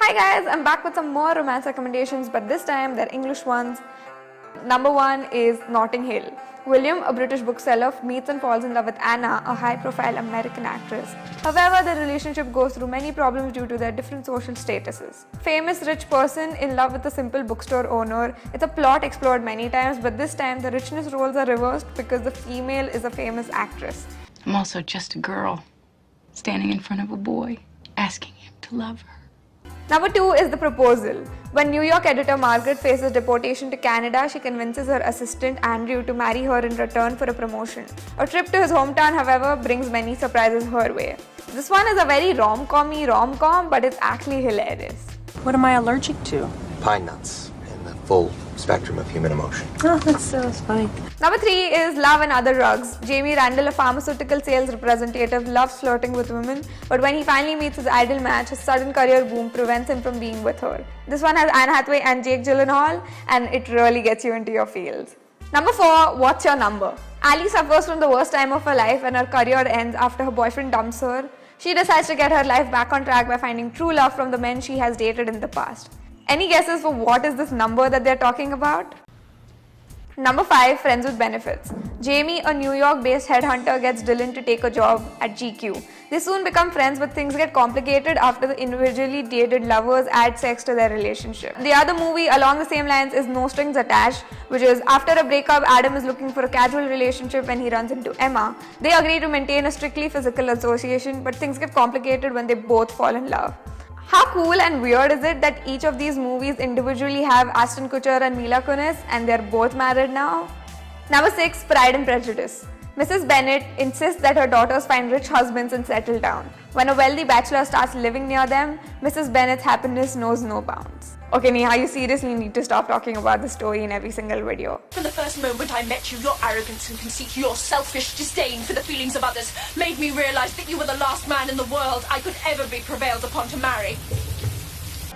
Hi guys, I'm back with some more romance recommendations, but this time they're English ones. Number 1 is Notting Hill. William, a British bookseller, meets and falls in love with Anna, a high-profile American actress. However, their relationship goes through many problems due to their different social statuses. Famous rich person in love with a simple bookstore owner. It's a plot explored many times, but this time the richness roles are reversed because the female is a famous actress. I'm also just a girl standing in front of a boy, asking him to love her. Number 2 is The Proposal. When New York editor Margaret faces deportation to Canada, she convinces her assistant Andrew to marry her in return for a promotion. A trip to his hometown, however, brings many surprises her way. This one is a very rom-com-y rom-com, but it's actually hilarious. What am I allergic to? Pine nuts and the full spectrum of human emotion. Oh, that's so funny. Number 3 is Love and Other Drugs. Jamie Randall, a pharmaceutical sales representative, loves flirting with women, but when he finally meets his ideal match, his sudden career boom prevents him from being with her. This one has Anne Hathaway and Jake Gyllenhaal, and it really gets you into your feels. Number 4, What's Your Number? Ali suffers from the worst time of her life when her career ends after her boyfriend dumps her. She decides to get her life back on track by finding true love from the men she has dated in the past. Any guesses for what is this number that they're talking about? Number 5, Friends with Benefits. Jamie, a New York-based headhunter, gets Dylan to take a job at GQ. They soon become friends, but things get complicated after the individually dated lovers add sex to their relationship. The other movie along the same lines is No Strings Attached, which is after a breakup, Adam is looking for a casual relationship when he runs into Emma. They agree to maintain a strictly physical association, but things get complicated when they both fall in love. How cool and weird is it that each of these movies individually have Ashton Kutcher and Mila Kunis and they're both married now? Number 6, Pride and Prejudice. Mrs. Bennet insists that her daughters find rich husbands and settle down. When a wealthy bachelor starts living near them, Mrs. Bennet's happiness knows no bounds. Okay, Neha, you seriously need to stop talking about the story in every single video. From the first moment I met you, your arrogance and conceit, your selfish disdain for the feelings of others made me realize that you were the last man in the world I could ever be prevailed upon to marry.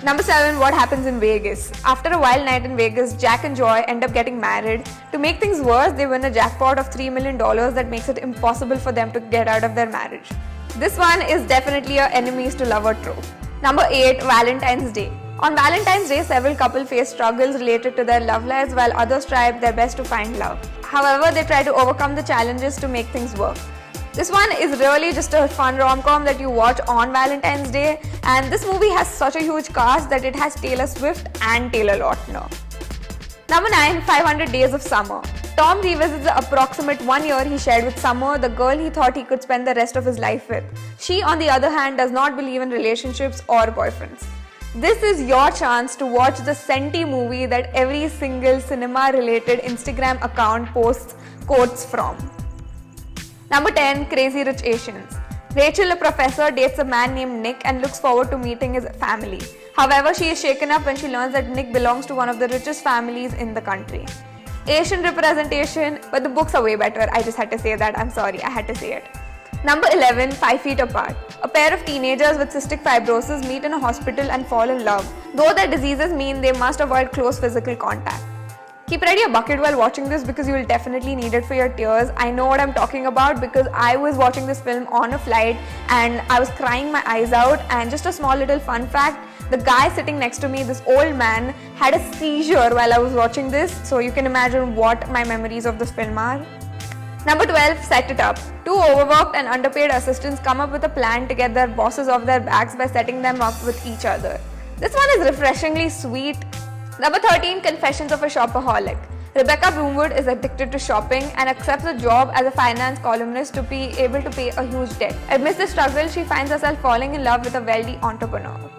Number 7, What Happens in Vegas. After a wild night in Vegas, Jack and Joy end up getting married. To make things worse, they win a jackpot of $3 million that makes it impossible for them to get out of their marriage. This one is definitely a enemies to lover trope. Number 8, Valentine's Day. On Valentine's Day, several couples face struggles related to their love lives while others try their best to find love. However, they try to overcome the challenges to make things work. This one is really just a fun rom-com that you watch on Valentine's Day, and this movie has such a huge cast that it has Taylor Swift and Taylor Lautner. Number 9, 500 Days of Summer. Tom revisits the approximate 1 year he shared with Summer, the girl he thought he could spend the rest of his life with. She, on the other hand, does not believe in relationships or boyfriends. This is your chance to watch the Senti movie that every single cinema-related Instagram account posts quotes from. Number 10, Crazy Rich Asians. Rachel, a professor, dates a man named Nick and looks forward to meeting his family. However, she is shaken up when she learns that Nick belongs to one of the richest families in the country. Asian representation, but the books are way better. I just had to say that. I'm sorry, I had to say it. Number 11, 5 Feet Apart. A pair of teenagers with cystic fibrosis meet in a hospital and fall in love, though their diseases mean they must avoid close physical contact. Keep ready a bucket while watching this because you will definitely need it for your tears. I know what I'm talking about because I was watching this film on a flight and I was crying my eyes out. And just a small little fun fact, the guy sitting next to me, this old man, had a seizure while I was watching this. So you can imagine what my memories of this film are. Number 12, Set It Up. Two overworked and underpaid assistants come up with a plan to get their bosses off their backs by setting them up with each other. This one is refreshingly sweet. Number 13, Confessions of a Shopaholic. Rebecca Broomwood is addicted to shopping and accepts a job as a finance columnist to be able to pay a huge debt. Amidst the struggle, she finds herself falling in love with a wealthy entrepreneur.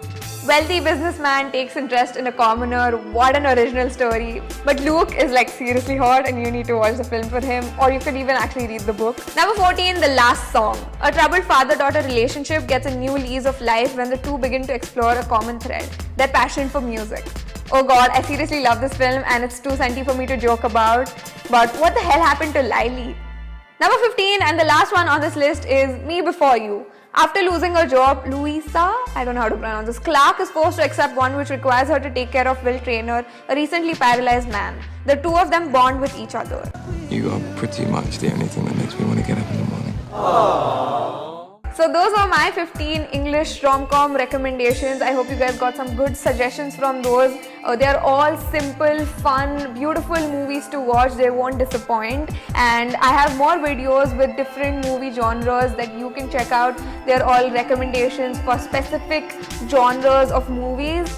Wealthy businessman takes interest in a commoner. What an original story. But Luke is like seriously hot and you need to watch the film for him, or you could even actually read the book. Number 14, The Last Song. A troubled father-daughter relationship gets a new lease of life when the two begin to explore a common thread, their passion for music. Oh god, I seriously love this film and it's too senti for me to joke about. But what the hell happened to Lily? Number 15 and the last one on this list is Me Before You. After losing her job, Louisa, I don't know how to pronounce this, Clark is forced to accept one which requires her to take care of Will Traynor, a recently paralyzed man. The two of them bond with each other. You are pretty much the only thing that makes me want to get up in the morning. Aww. So those are my 15 English rom-com recommendations. I hope you guys got some good suggestions from those. They are all simple, fun, beautiful movies to watch. They won't disappoint. And I have more videos with different movie genres that you can check out. They're all recommendations for specific genres of movies.